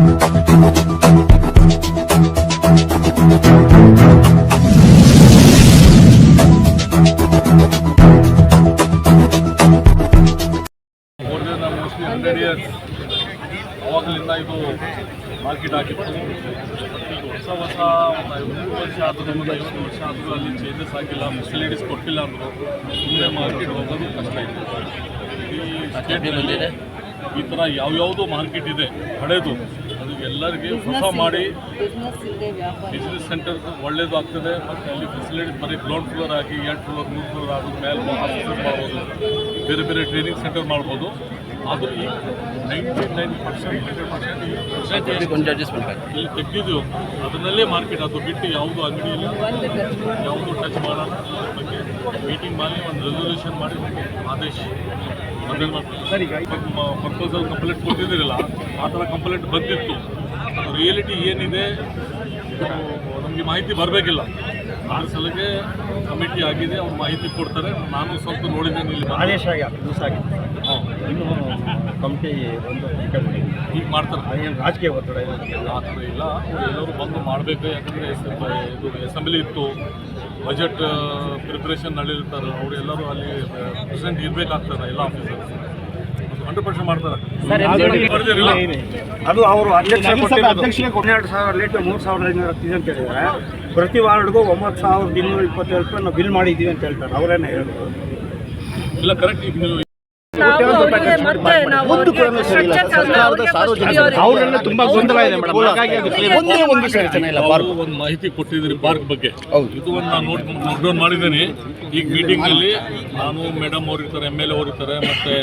Mostly 100 years ಅವಾಗಲಿಂದ ಇದು market ಆಗಿತ್ತು. ಈಗ ಹೊಸ ಒಂದು 50 ವರ್ಷ ಆದರೂ 50 ವರ್ಷ ಆದರೂ ಅಲ್ಲಿ ಚೇಂಜಸ್ ಆಗಿಲ್ಲ, ಫೆಸಿಲಿಟೀಸ್ ಕೊಟ್ಟಿಲ್ಲ ಅಂದರು. ಸುಮ್ಮನೆ ಮಾರ್ಕೆಟ್ ಹೋಗೋದು ಕಷ್ಟ ಇದೆ. ಈ ಸ್ಟೇಟ್ನಲ್ಲಿ ಈ ಥರ ಯಾವ್ಯಾವುದು ಮಾರ್ಕೆಟ್ ಇದೆ ಹಳೇದು, ಅದು ಎಲ್ಲರಿಗೆ ಹೊಸ ಮಾಡಿ ಬಿಸ್ನೆಸ್ ಸೆಂಟರ್ ಒಳ್ಳೇದು ಆಗ್ತದೆ. ಮತ್ತು ಅಲ್ಲಿ ಫೆಸಿಲಿಟೀಸ್ ಬರೀ ಗ್ರೌಂಡ್ ಫ್ಲೋರ್ ಆಗಿ 2 ಫ್ಲೋರ್ 3 ಫ್ಲೋರ್ ಆದ ಮೇಲೆ ಆಫೀಸಸ್ ಮಾಡ್ಬೋದು, ಬೇರೆ ಬೇರೆ ಟ್ರೈನಿಂಗ್ ಸೆಂಟರ್ ಮಾಡ್ಬೋದು. ಆದರೂ ಈಗ 99% ಇಲ್ಲಿ ತೆಗೆದಿದ್ದು ಅದನ್ನಲ್ಲೇ ಮಾರ್ಕೆಟ್. ಅದು ಬಿಟ್ಟು ಯಾವುದು ಅಂಗಡಿ ಇಲ್ಲ, ಯಾವುದು ಟಚ್ ಮಾಡೋಣ. ಅದ್ರ ಬಗ್ಗೆ ಮೀಟಿಂಗ್ ಮಾಡಿ ಒಂದು ರೆಸಲ್ಯೂಷನ್ ಮಾಡಿ ಆದೇಶ ಅದೇನು ಮಾಡ್ತಾರೆ ಸರ್. ಈಗ ಪರ್ಪಸಲ್ಲಿ ಕಂಪ್ಲೇಂಟ್ ಕೊಟ್ಟಿದ್ದೀರಲ್ಲ, ಆ ಥರ ಕಂಪ್ಲೇಂಟ್ ಬಂದಿತ್ತು. ರಿಯಾಲಿಟಿ ಏನಿದೆ ನಮಗೆ ಮಾಹಿತಿ ಬರಬೇಕಿಲ್ಲ. ಆ ಸಲಕ್ಕೆ ಕಮಿಟಿ ಆಗಿದೆ, ಅವ್ರು ಮಾಹಿತಿ ಕೊಡ್ತಾರೆ. ನಾನು ಸ್ವಲ್ಪ ನೋಡಿದ್ದೇನೆ ಇಲ್ಲಿ ಆದೇಶ ಆಗಿದೆ. ಇನ್ನು ಕಮಿಟಿ ಒಂದು ಈಗ ಮಾಡ್ತಾರೆ. ಏನು ರಾಜಕೀಯ ಒತ್ತಡ ಆ ಥರ ಇಲ್ಲ, ಎಲ್ಲರೂ ಬಂದು ಮಾಡಬೇಕು. ಯಾಕಂದರೆ ಇದು ಅಸೆಂಬ್ಲಿ ಇತ್ತು, ಬಜೆಟ್ ಪ್ರಿಪ್ರೇಷನ್ ನಡೆದಿರ್ತಾರೆ. ಅವರೆಲ್ಲರೂ ಅಲ್ಲಿ ಪ್ರೆಸೆಂಟ್ ಇರಬೇಕಾಗ್ತದೆ, ಎಲ್ಲ ಆಫೀಸರ್ಸ್ 100% ಮಾಡ್ತಾರೆ. ಅದು ಅವರು ಅಧ್ಯಕ್ಷರಿಗೆ 12,000 ಲೀಟರ್ 3,500 ಅಂತ ಹೇಳಿದ್ದಾರೆ. ಪ್ರತಿ ವಾರ್ಡ್ಗೂ 9,227 ರೂಪಾಯಿ ನಾವು ಬಿಲ್ ಮಾಡಿದ್ದೀವಿ ಅಂತ ಹೇಳ್ತಾರೆ. ಅವರೇನೇ ಹೇಳಿದ್ರು. ಇಲ್ಲ, ಕರೆಕ್ಟ್. ಈಗ ನೀವು ತುಂಬಾ ಗೊಂದಲ ಇದೆ ಮೇಡಮ್. ಒಂದು ಮಾಹಿತಿ ಕೊಟ್ಟಿದ್ದೀರಿ ಪಾರ್ಕ್ ಬಗ್ಗೆ. ಇದು ಒಂದು ನಾನು ನೋಟ್ ಡೌನ್ ಮಾಡಿದ್ದೇನೆ. ಈಗ ಮೀಟಿಂಗ್ನಲ್ಲಿ ನಾನು, ಮೇಡಮ್ ಅವ್ರು ಇರ್ತಾರೆ, MLA ಅವ್ರು ಇರ್ತಾರೆ, ಮತ್ತೆ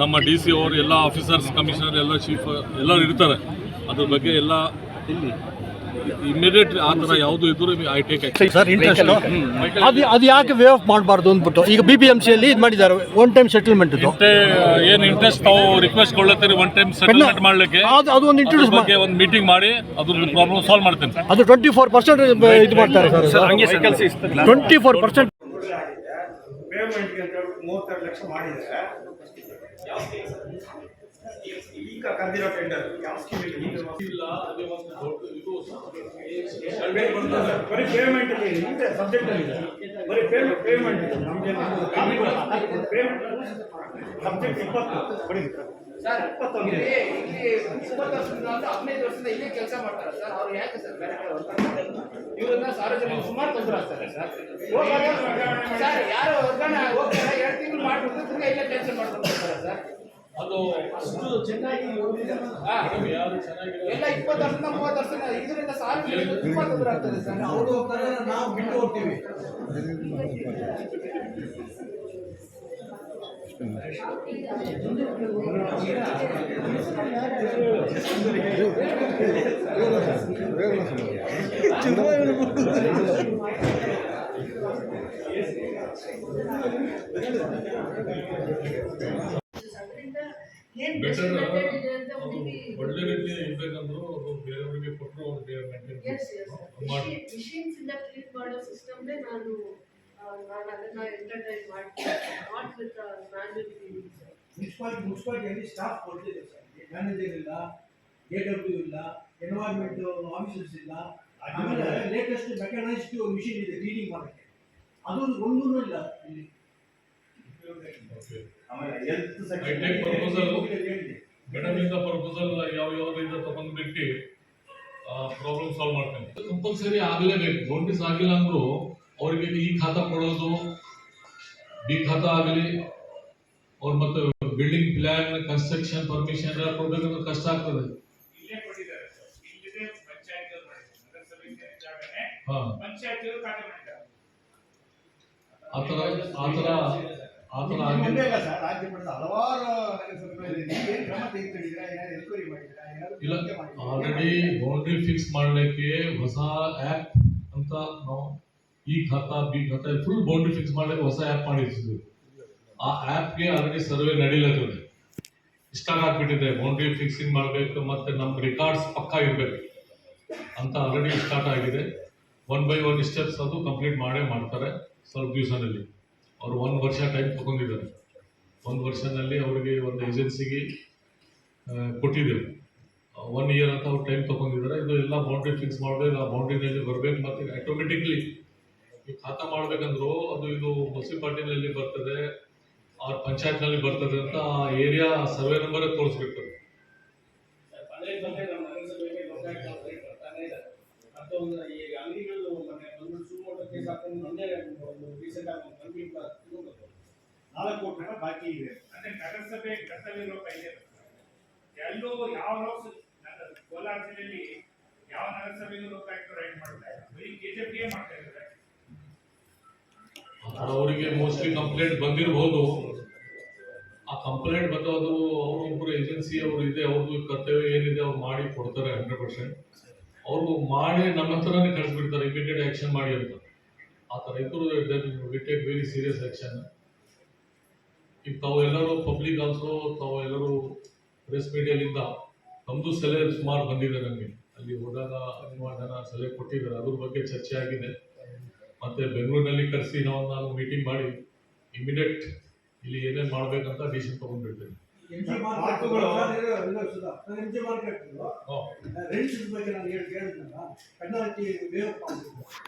ನಮ್ಮ DC ಅವರು, ಎಲ್ಲ ಆಫೀಸರ್ಸ್, ಕಮಿಷನರ್, ಎಲ್ಲ ಚೀಫ್ ಎಲ್ಲರೂ ಇರ್ತಾರೆ. ಅದ್ರ ಬಗ್ಗೆ ಎಲ್ಲ ಇಮಿಡಿಯೇಟ್ ಆ ಥರ ಯಾವುದು ಇದ್ರು ಐ ಟೇಕ್ ಸರ್ ಇಂಟ್ರೆಸ್ಟ್. ಅದು ಯಾಕೆ ವೇ ಆಫ್ ಮಾಡಬಾರ್ದು ಅಂದ್ಬಿಟ್ಟು ಈಗ BBMCಯಲ್ಲಿ ಇದು ಮಾಡಿದ್ದಾರೆ, ಒನ್ ಟೈಮ್ ಸೆಟಲ್ಮೆಂಟ್. ಏನು ಇಂಟ್ರೆಸ್ಟ್ ತಾವು ರಿಕ್ವೆಸ್ಟ್ ಕೊಡ್ಲತ್ತೀರಿ ಒನ್ ಟೈಮ್ ಸೆಟಲ್ಮೆಂಟ್ ಮಾಡಲಿಕ್ಕೆ, ಅದು ಒಂದು ಇಂಟ್ರೊಡ್ಯೂಸ್ ಬಗ್ಗೆ ಒಂದು ಮೀಟಿಂಗ್ ಮಾಡಿ ಅದ್ರ ಪ್ರಾಬ್ಲಮ್ ಸಾಲ್ವ್ ಮಾಡ್ತೇನೆ. ಅದು 24% ಇದು ಮಾಡ್ತಾರೆ ಸರ್. 24% ಪೇಮೆಂಟ್ಗೆ ಅಂತ 32 ಲಕ್ಷ ಮಾಡಿದ್ದಾರೆ. ಈಗ ಕರೆದಿರೋ ಟೆಂಡರ್ ಯಾವ ಸ್ಕೀಮ್ ಇಲ್ಲ. ಬರೀ ಪೇಮೆಂಟ್ ಇದೆ, ಸಬ್ಜೆಕ್ಟ್ ಅಲ್ಲಿ ಬರೀ ಪೇಮೆಂಟ್ ಇದೆ. ನಮಗೆ ಸಬ್ಜೆಕ್ಟ್ 20 ಬರೀ ಸರ್ 20 ಇಲ್ಲಿ 20 ವರ್ಷದಿಂದ 15 ವರ್ಷದಿಂದ ಇಲ್ಲೇ ಕೆಲಸ ಮಾಡ್ತಾರೆ ಸರ್. ಅವ್ರು ಯಾಕೆ ಸರ್ ಬೇರೆ ಕಡೆ ಹೋಗ್ತಾರೆ? ಇವರನ್ನ ಸಾರ್ವಜನಿಕ ಸುಮಾರು ತೊಂದರೆ ಆಗ್ತಾರೆ ಸರ್. ಸರ್ ಯಾರು ವರ್ಗಾವಣೆ ಹೋಗ್ತಾರೆ 2 ತಿಂಗಳು ಮಾಡಿಬಿಟ್ಟು ತಿರ್ಗಾ ಇಲ್ಲೇ ಕೆಲಸ ಮಾಡ್ಕೊಂಡು ಹೋಗ್ತಾರೆ ಸರ್. ಅದು ಅಷ್ಟು ಚೆನ್ನಾಗಿ ಎಲ್ಲ 20 ವರ್ಷದಿಂದ 30 ವರ್ಷದಿಂದ ಇದರಿಂದ ಸಾರ್ವಜನಿಕ ತುಂಬಾ ತೊಂದರೆ ಆಗ್ತದೆ ಸರ್. ಅವರು ಹೋಗ್ತಾರೆ, ನಾವು ಬಿಟ್ಟು ಹೋಗ್ತೀವಿ. ಒಳ್ಳೆ ರೀತಿ ಇರ್ಬೇಕಂದ್ರು ಅದು ಬೇರೆಯವರಿಗೆ ಕೊಟ್ಟರು ಅವ್ರು ಬೇರೆ ಮಿಷಿನ್ಸ್ ಇಂದ ಕ್ಲೀನ್ ಮಾಡೋ ಸಿಸ್ಟಮ್ನೇ ನಾನು ಅದನ್ನ ಎಂಟರ್ಟೈನ್ ಮಾಡ್ತೀನಿ. Not with manual cleaning sir. ಮುನ್ಸಿಪಾಲಿಟಿಯಲ್ಲಿ ಸ್ಟಾಫ್ ಕೊಡ್ತಿದೆ ಸರ್. ಮ್ಯಾನೇಜರ್ ಇಲ್ಲ, AW ಇಲ್ಲ, ಎನ್ವೈರ್ಮೆಂಟ್ ಆಫೀಸರ್ಸ್ ಇಲ್ಲ. ಆಮೇಲೆ ಲೇಟೆಸ್ಟ್ ಮೆಕ್ಯಾನೈಸ್ಡ್ ಮಿಷಿನ್ ಇದೆ ಕ್ಲೀನಿಂಗ್ ಮಾಡೋಕ್ಕೆ, ಅದು ಒಂದೂ ಇಲ್ಲ ಇಲ್ಲಿ. ಮೇಡಮ್ ಇಂದ ಪ್ರಪೋಸಲ್ ಯಾವ್ಯಾವ್ದು ತಗೊಂಡ್ಬಿಟ್ಟು ಪ್ರಾಬ್ಲಮ್ ಸಾಲ್ವ್ ಮಾಡ್ತೇನೆ. ಕಂಪಲ್ಸರಿ ಆಗಲೇಬೇಕು. ನೋಟಿಸ್ ಆಗಿಲ್ಲ ಅಂದ್ರು ಅವರಿಗೆ ಈ ಖಾತಾ ಕೊಡೋದು, B ಖಾತಾ ಆಗಲಿ, ಅವ್ರು ಮತ್ತೆ ಬಿಲ್ಡಿಂಗ್ ಪ್ಲಾನ್, ಕನ್ಸ್ಟ್ರಕ್ಷನ್ ಪರ್ಮಿಷನ್ ಎಲ್ಲ ಕೊಡ್ಬೇಕಂದ್ರೆ ಕಷ್ಟ ಆಗ್ತದೆ. ಇಲ್ಲ, ಆಲ್ರೆಡಿ ಬೌಂಡ್ರಿ ಫಿಕ್ಸ್ ಮಾಡಲಿಕ್ಕೆ ಹೊಸ ಆ್ಯಪ್ ಅಂತ ನಾವು ಈ ಖಾತಾ B ಖಾತಾ ಫುಲ್ ಬೌಂಡ್ರಿ ಫಿಕ್ಸ್ ಮಾಡಲಿಕ್ಕೆ ಹೊಸ ಆ್ಯಪ್ ಮಾಡಿರ್ತಿದ್ವಿ. ಆ ಆ್ಯಪ್ಗೆ ಆಲ್ರೆಡಿ ಸರ್ವೆ ನಡೀಲತ್ತದೆ, ಸ್ಟಾರ್ಟ್ ಆಗ್ಬಿಟ್ಟಿದೆ. ಬೌಂಡ್ರಿ ಫಿಕ್ಸಿಂಗ್ ಮಾಡಬೇಕು, ಮತ್ತೆ ನಮ್ಮ ರೆಕಾರ್ಡ್ಸ್ ಪಕ್ಕಾ ಇರಬೇಕು ಅಂತ ಆಲ್ರೆಡಿ ಸ್ಟಾರ್ಟ್ ಆಗಿದೆ. 1 by 1 ಸ್ಟೆಪ್ಸ್ ಅದು ಕಂಪ್ಲೀಟ್ ಮಾಡ್ತಾರೆ ಸ್ವಲ್ಪ ದಿವಸದಲ್ಲಿ. ಅವರು 1 ವರ್ಷ ಟೈಮ್ ತಗೊಂಡಿದ್ದಾರೆ. 1 ವರ್ಷದಲ್ಲಿ ಅವರಿಗೆ ಒಂದು ಏಜೆನ್ಸಿಗೆ ಕೊಟ್ಟಿದ್ದೇವೆ. 1 ಇಯರ್ ಅಂತ ಅವ್ರು ಟೈಮ್ ತಗೊಂಡಿದ್ದಾರೆ. ಇದು ಎಲ್ಲ ಬೌಂಡ್ರಿ ಫಿಕ್ಸ್ ಮಾಡಬೇಕು, ಆ ಬೌಂಡ್ರಿನಲ್ಲಿ ಬರಬೇಕು, ಮತ್ತು ಆಟೋಮೆಟಿಕ್ಲಿ ಈ ಖಾತಾ ಮಾಡ್ಬೇಕಂದ್ರು ಅದು ಇದು ಮುನ್ಸಿಪಾಲ್ಟಿನಲ್ಲಿ ಬರ್ತದೆ, ಅವ್ರ ಪಂಚಾಯತ್ನಲ್ಲಿ ಬರ್ತದೆ ಅಂತ ಆ ಏರಿಯಾ ಸರ್ವೆ ನಂಬರ್ ತೋರಿಸ್ಬೇಕು. ಈ ಅಂಗಡಿಗಳು ಸುಮೋಟೋ ಕೇಸ್ ಹಾಕೊಂಡು ಒಂದೇ ರೀಸೆಂಟ್ ಆಗಿ ಕಂಪ್ಲೀಟ್ 4 ಕೋಟಿ ರೂಪಾಯಿ ಬಾಕಿ ಇದೆ. ಅಂದ್ರೆ ನಗರಸಭೆ ಕರ್ತವ್ಯ ಲೋಪ ಇದೆ. ಎಲ್ಲೂ ಯಾವ ಕೋಲಾರ ಜಿಲ್ಲೆಯಲ್ಲಿ ಯಾವ ನಗರಸಭೆಗೂ ಲೋಕಾಯುಕ್ತ ರೈಡ್ ಮಾಡ್ತಾರೆ, ಬರೀ ಕೆಜೆಪಿಯೇ ಮಾಡ್ತಾ ಇದ್ದಾರೆ. ಅವರಿಗೆ ಮೋಸ್ಟ್ಲಿ ಕಂಪ್ಲೇಂಟ್ ಬಂದಿರಬಹುದು. ಆ ಕಂಪ್ಲೇಂಟ್ ಬಂದವರು ಅವರೊಬ್ಬರು ಏಜೆನ್ಸಿ ಅವರು ಇದೆ, ಅವ್ರದ್ದು ಕರ್ತವ್ಯ ಏನಿದೆ ಅವ್ರು ಮಾಡಿ ಕೊಡ್ತಾರೆ 100%. ಅವರು ಮಾಡಿ ನಮ್ಮ ಹತ್ರನೇ ಕಳಿಸ್ಬಿಡ್ತಾರೆ, ಇಮಿಡಿಯೇಟ್ ಆಕ್ಷನ್ ಮಾಡಿ ಅಂತ. ಆ ಥರ ಇದ್ರು we take very serious action. ಈಗ ತಾವೆಲ್ಲರೂ ಪಬ್ಲಿಕ್ ಆಲ್ಸೋ ತಾವೆಲ್ಲರೂ ಪ್ರೆಸ್ ಮೀಡಿಯಾಲಿಂದ ನಮ್ಮದು ಸಲಹೆ ಸುಮಾರು ಬಂದಿದೆ ನನಗೆ. ಅಲ್ಲಿ ಹೋದಾಗ ಸುಮಾರು ಜನ ಸಲಹೆ ಕೊಟ್ಟಿದ್ದಾರೆ, ಅದ್ರ ಬಗ್ಗೆ ಚರ್ಚೆ ಆಗಿದೆ. ಮತ್ತು ಬೆಂಗಳೂರಿನಲ್ಲಿ ಕರೆಸಿ ನಾನು ಮೀಟಿಂಗ್ ಮಾಡಿ ಇಮಿಡಿಯೇಟ್ ಇಲ್ಲಿ ಏನೇನು ಮಾಡಬೇಕಂತ ಡಿಸಿಷನ್ ತೊಗೊಂಡಿರ್ತೇನೆ. ಎಂಜಿ ಮಾರ್ಕೆಟ್ ರೆಂಟ್ಸ್ ಬಗ್ಗೆ ನಾನು ಹೇಳಿದ್ನಲ್ಲ, ಪೆನಾಲ್ಟಿ ವೇವ್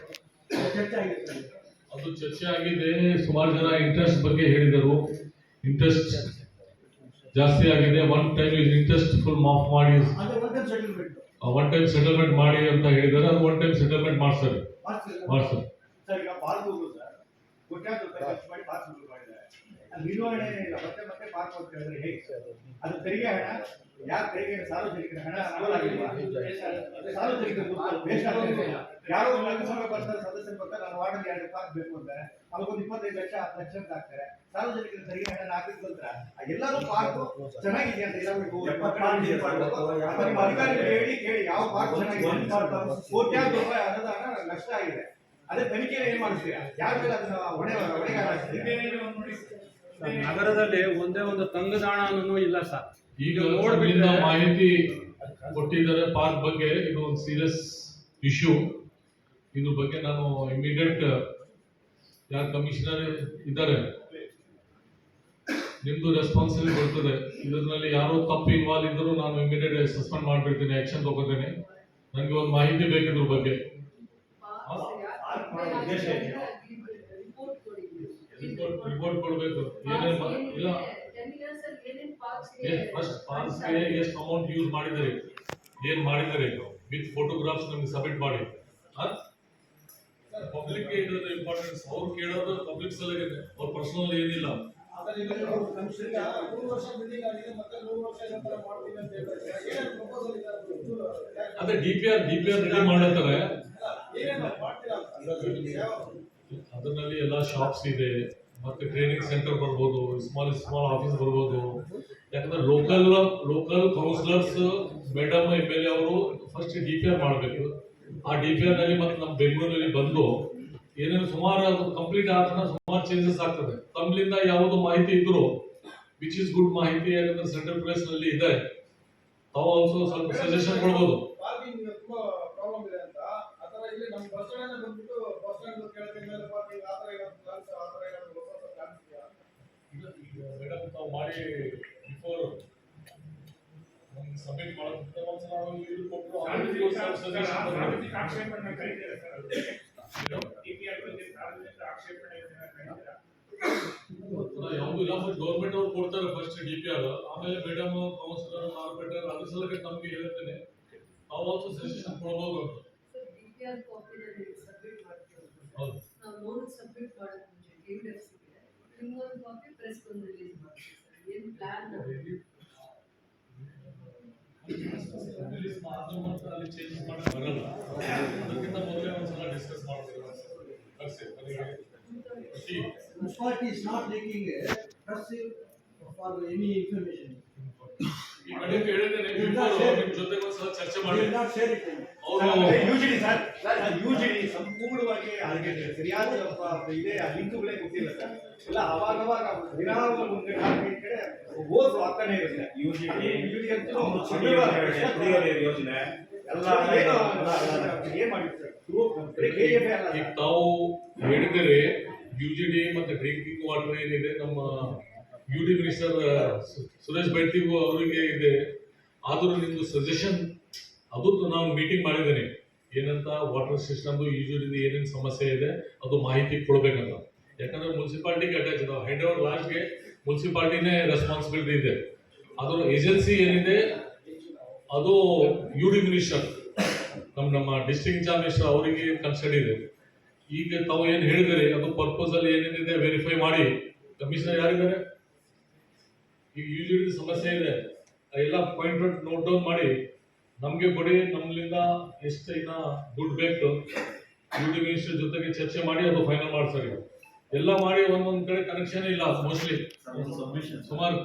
ಚರ್ಚೆ ಆಗಿದೆ. ಅದು ಚರ್ಚೆ ಆಗಿದೆ. ಸುಮಾರು ಜನ ಇಂಟ್ರೆಸ್ಟ್ ಬಗ್ಗೆ ಹೇಳಿದರು. ಇಂಟ್ರೆಸ್ಟ್ ಜಾಸ್ತಿ ಆಗಿದೆ. ಒನ್ ಟೈಮ್ ಇಂಟ್ರೆಸ್ಟ್ ಫುಲ್ ಮಾಫ್ ಮಾಡಿ ಒನ್ ಟೈಮ್ ಸೆಟಲ್ಮೆಂಟ್ ಮಾಡಿ ಅಂತ ಹೇಳಿದ್ದಾರೆ. ಅದು ಒನ್ ಟೈಮ್ ಸೆಟಲ್ಮೆಂಟ್ ಮಾಡ್ತಾರೆ. ಸರ್, ಈಗ ಪಾರ್ಕ್ಗಳು ಸರ್ ಕೋಟ್ಯಾಂತರ ರೂಪಾಯಿ ಖರ್ಚು ಮಾಡಿ ಪಾರ್ಕ್ಗಳು ಮಾಡಿದ್ದಾರೆ. ಅದು ನಿರ್ವಹಣೆ ಇಲ್ಲ. ಮತ್ತೆ ಪಾರ್ಕ್ ಅಂತ ಹೇಳಿದ್ರೆ ಹೇಗೆ ಸರ್? ಅದು ತೆರಿಗೆ ಹಣ ಯಾರು ತೆರಿಗೆ ಸಾರ್ವಜನಿಕರ ಹಣ ಅನುವಾಗಿಲ್ವಾ? ಸಾರ್ವಜನಿಕರು ವೇಸ್ಟ್ ಆಗ್ತಿದೆ. ಯಾರೋ ಒಂದು ನಗರಸಭೆ ಬರ್ತಾರೆ, ಸದಸ್ಯರು ಬರ್ತಾರೆ, ನಾನು ವಾರ್ಡಲ್ಲಿ 2 ಪಾರ್ಕ್ ಬೇಕು ಅಂತಾರೆ, ಅದಕ್ಕೊಂದು 25 ಲಕ್ಷ 10 ಲಕ್ಷ ಅಂತ ಹಾಕ್ತಾರೆ. ಸಾರ್ವಜನಿಕರ ತೆರಿಗೆ ಹಣ ಹಾಕಿದ ನಂತರ ಎಲ್ಲರೂ ಪಾರ್ಕ್ ಚೆನ್ನಾಗಿದೆ ಅಂತ ಇರಬೇಕು. ಅಧಿಕಾರಿಗಳು ಕೇಳಿ ಯಾವ ಪಾರ್ಕ್ ಚೆನ್ನಾಗಿದೆ, ಕೋಟ್ಯಾಂತರ ರೂಪಾಯಿ ಅನುದಾನ ನಷ್ಟ ಆಗಿದೆ. ಅದೇ ತನಿಖೆ ಏನ್ ಮಾಡಿಸ್ತೀರಾ? ಯಾರ ಮೇಲೆ ಅದನ್ನ ಹೊಣೆಗಾರ ನಗರದಲ್ಲಿ ಒಂದೇ ಒಂದು ತಂಗುದಾಣ ಅನ್ನೂ ಇಲ್ಲ ಸರ್. ಈಗ ನೋಡ್ಬಿಟ್ಟು ಮಾಹಿತಿ ಕೊಟ್ಟಿದ್ದಾರೆ ಪಾರ್ಕ್ ಬಗ್ಗೆ. ಇದು ಒಂದು ಸೀರಿಯಸ್ ಇಶ್ಯೂ. ಇದ್ರ ಬಗ್ಗೆ ನಾನು ಇಮಿಡಿಯೇಟ್ ಯಾರು ಕಮಿಷನರ್ ಇದ್ದಾರೆ ನಿಮ್ದು ರೆಸ್ಪಾನ್ಸಿಬಿಲಿಟಿ ಬರ್ತದೆ. ಇದರಲ್ಲಿ ಯಾರೋ ತಪ್ಪು ಇನ್ವಾಲ್ವ್ ಇದ್ದರೂ ನಾನು ಇಮಿಡಿಯೇಟ್ ಸಸ್ಪೆಂಡ್ ಮಾಡಿಬಿಡ್ತೀನಿ, ಆಕ್ಷನ್ ತಗೋತೀನಿ. ನನಗೆ ಒಂದು ಮಾಹಿತಿ ಬೇಕಿದ್ರ ಬಗ್ಗೆ. ರಿಪೋರ್ಟ್ ಕೊಡಬೇಕು. ಏನೇನು ಇಲ್ಲ ಫಸ್ಟ್ ಪಾರ್ಕ್ಸ್ಗೆ ಎಷ್ಟು ಅಮೌಂಟ್ ಯೂಸ್ ಮಾಡಿದ್ದಾರೆ, ಏನ್ ಮಾಡಿದ್ದಾರೆ ವಿತ್ ಫೋಟೋಗ್ರಾಫ್ಸ್ ನಮ್ಗೆ ಸಬ್ಮಿಟ್ ಮಾಡಿ. ಪಬ್ಲಿಕ್ ಇರೋದು ಇಂಪಾರ್ಟೆನ್ಸ್. ಅವ್ರು ಕೇಳೋದು ಪಬ್ಲಿಕ್ ಸಲಹೆ, ಅವ್ರ ಪರ್ಸನಲ್ ಏನಿಲ್ಲ. ಅದೇ ಡಿಪಿಆರ್ ರೆಡಿ ಮಾಡತ್ತಾರೆ. ಅದರಲ್ಲಿ ಎಲ್ಲ ಶಾಪ್ಸ್ ಇದೆ, ಮತ್ತೆ ಟ್ರೈನಿಂಗ್ ಸೆಂಟರ್ ಬರ್ಬೋದು, ಸ್ಮಾಲ್ ಆಫೀಸ್ ಬರ್ಬೋದು. ಯಾಕಂದ್ರೆ ಲೋಕಲ್ ಕೌನ್ಸಿಲರ್ಸ್ ಮೇಡಮ್ MLA ಅವರು ಫಸ್ಟ್ DPR ಮಾಡಬೇಕು. ಆ DPR ನಲ್ಲಿ ಮತ್ತೆ ನಮ್ಮ ಬೆಂಗಳೂರಲ್ಲಿ ಬಂದು ಏನೇನು ಸುಮಾರು ಅದು ಕಂಪ್ಲೀಟ್ ಆದ ಸುಮಾರು ಚೇಂಜಸ್ ಆಗ್ತದೆ. ತಮ್ಮಿಂದ ಯಾವುದು ಮಾಹಿತಿ ಇದ್ರು ವಿಚ್ ಇಸ್ ಗುಡ್ ಮಾಹಿತಿ, ಯಾಕಂದ್ರೆ ಸೆಂಟ್ರಲ್ ಪ್ಲೇಸ್ ನಲ್ಲಿ ಇದೆ, ತಾವು ಆಲ್ಸೋ ಸ್ವಲ್ಪ ಸಜೆಷನ್ ಕೊಡ್ಬೋದು. ಪ್ರಾಬ್ಲಮ್ ಇದೆ ಅಂತ ಆತರ ಇಲ್ಲಿ ನಮ್ಮ ಬಸ್ ಸ್ಟ್ಯಾಂಡ್ ಬಂದ್ಬಿಟ್ಟು ಬಸ್ ಸ್ಟ್ಯಾಂಡ್ ಕೆಳಗೆ ಮೇಲೆ ಪಾರ್ಕಿಂಗ್ ಆತರ ಮೇಡಮ್ ತಾವು ಮಾಡಿ ಬಿಫೋರ್ ಸಬ್ಮಿಟ್ ಮಾಡೋದಕ್ಕೆ ಒಂದ್ಸಲ ಇದು ಕೊಟ್ಟರು ಯಾವುದು ಇಲ್ಲ. ಗೌರ್ಮೆಂಟ್ ಅವ್ರು ಕೊಡ್ತಾರೆ ಫಸ್ಟ್ DPR, ಆಮೇಲೆ ಮೇಡಮ್ ಕೌನ್ಸಿಲರ್ ಕಾರ್ಪೊರೇಟರ್ ಅದ್ರ ಸಲಕ್ಕೆ ನಮ್ಗೆ ಹೇಳ್ತೇನೆ, ತಾವು ಆಲ್ಸೋ ಸಜೆಷನ್ ಕೊಡ್ಬೋದು ಅಂತ. ಹೌದು, ನಾವು ನೋಡ್ ಸಬ್ಮಿಟ್ ಮಾಡೋದು ಮುಂಚೆ KFCಗೆ ನಿಮ್ಮೊಂದು ಕಾಪಿ ಪ್ರೆಸ್ ಬಂದು ರಿಲೀಸ್ ಮಾಡ್ತೀವಿ ಸರ್. ಏನು ಪ್ಲಾನ್ ರಿಲೀಸ್ ಮಾಡಿದ್ರು ಮಾತ್ರ ಅಲ್ಲಿ ಚೇಂಜ್ ಮಾಡಕ್ ಬರಲ್ಲ. ಅದಕ್ಕಿಂತ ಮೊದಲೇ ಒಂದ್ಸಲ ಡಿಸ್ಕಸ್ ಮಾಡ್ತೀವಿ. municipality is not taking a passive for any information. ಈ ಮೇಡಮ್ ಹೇಳಿದ್ದೇನೆ ನಿಮ್ಮ ಜೊತೆ ಒಂದ್ಸಲ ಚರ್ಚೆ ಮಾಡಿ. will not share it. Usually usually ಸಂಪೂರ್ಣವಾಗಿ ಅದಕ್ಕೆ ಸರಿಯಾದ ಇದೆ ಲಿಂಕ್ಗಳೇ ಗೊತ್ತಿಲ್ಲ ಸರ್. ಎಲ್ಲ ಅವಾಗ ದಿನಾಲು ಮುಂದೆ 4 ಕಡೆ ಓದು ಆಗ್ತಾನೆ ಇರುತ್ತೆ. ಯೂಶಲಿ ಯೋಜನೆ ಎಲ್ಲ ಏನ್ ಮಾಡಿದ್ರು ಈಗ ತಾವು ಹೇಳಿದರೆ UGD ಮತ್ತೆ ಡ್ರಿಂಕಿಂಗ್ ವಾಟರ್ ಏನಿದೆ ನಮ್ಮ UD ಮಿನಿಸ್ಟರ್ ಸುರೇಶ್ ಬೈತಿ ಅವರಿಗೆ ಇದೆ. ಆದರೂ ನಿಮ್ದು ಸಜೆಷನ್ ಅದು ನಾವು ಮೀಟಿಂಗ್ ಮಾಡಿದ್ದೀನಿ. ಏನಂತ ವಾಟರ್ ಸಿಸ್ಟಮ್ದು ಯೂಶಲಿ ಏನೇನು ಸಮಸ್ಯೆ ಇದೆ ಅದು ಮಾಹಿತಿ ಕೊಡ್ಬೇಕಂತ. ಯಾಕಂದ್ರೆ ಮುನ್ಸಿಪಾಲ್ಟಿಗೆ ಅಟ್ಯಾಚ್ ಇದಾವೆ. ಹ್ಯಾಂಡ್ ಓವರ್ ಲಾಸ್ಟ್ಗೆ ಮುನ್ಸಿಪಾಲ್ಟಿನೇ ರೆಸ್ಪಾನ್ಸಿಬಿಲಿಟಿ ಇದೆ. ಅದರ ಏಜೆನ್ಸಿ ಏನಿದೆ ಅದು UD ಮಿನಿಸ್ಟರ್ ನಮ್ಮ ಡಿಸ್ಟ್ರಿಕ್ಟ್ ಇನ್ಚಾರ್ಜ್ ಮಿನಿಸ್ಟರ್ ಅವರಿಗೆ ಕನ್ಸರ್ನ್ ಇದೆ. ಈಗ ತಾವು ಏನು ಹೇಳಿದಿರಿ ಅದು ಪರ್ಪೋಸಲ್ ಏನೇನಿದೆ ವೆರಿಫೈ ಮಾಡಿ. ಕಮಿಷನರ್ ಯಾರಿದ್ದಾರೆ? ಈಗ ಯೂಶಲಿ ಸಮಸ್ಯೆ ಇದೆ, ಎಲ್ಲ ಪಾಯಿಂಟ್ ನೋಟ್ ಡೌನ್ ಮಾಡಿ ನಮಗೆ ಕೊಡಿ. ನಮ್ಮಿಂದ ಎಷ್ಟು ಇನ್ನ ದುಡ್ಡು ಬೇಕು UD ಮಿನಿಸ್ಟರ್ ಜೊತೆಗೆ ಚರ್ಚೆ ಮಾಡಿ ಅದು ಫೈನಲ್ ಮಾಡ್ತಾರೆ. ಎಲ್ಲ ಮಾಡಿ ಒಂದೊಂದ್ ಕಡೆ ಕನೆಕ್ಷನ್ ಇಲ್ಲ ಮೋಸ್ಟ್ಲಿ. ಸುಮಾರು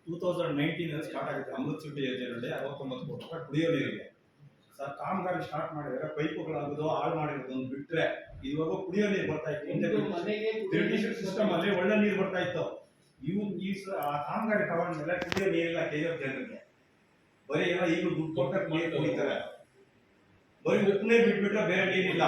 2019 ಸ್ಟಾರ್ಟ್ ಆಗುತ್ತೆ ಅಮೃತ್ ಸಿಟಿ ಯೋಜನೆಯಲ್ಲಿ 69 ಕೋಟಿ ರೂಪಾಯಿ ಕುಡಿಯೋ ನೀರಿಗೆ ಸರ್ ಕಾಮಗಾರಿ ಸ್ಟಾರ್ಟ್ ಮಾಡಿದ್ರೆ ಪೈಪುಗಳಾಗೋದು ಹಾಳು ಮಾಡಿರೋದು ಬಿಟ್ರೆ ಇವಾಗ ಕುಡಿಯೋ ನೀರು ಬರ್ತಾ ಇತ್ತು. ಸಿಸ್ಟಮ್ ಅಲ್ಲಿ ಒಳ್ಳೆ ನೀರು ಬರ್ತಾ ಇತ್ತು. ಆ ಕಾಮಗಾರಿ ತಗೊಂಡ್ಮೇಲೆ ಕುಡಿಯೋ ನೀರಿಲ್ಲ KF ಜನರಿಗೆ. ಬರೀ ಎಲ್ಲ ಈಗ ದುಡ್ಡು ಕೊಟ್ಟ ನೀರು ಕುಡಿತಾರೆ. ಬರೀ ಉಪ್ಪು ನೀರು ಬಿಟ್ಬಿಟ್ರೆ ಬೇರೆ ನೀರಿಲ್ಲ.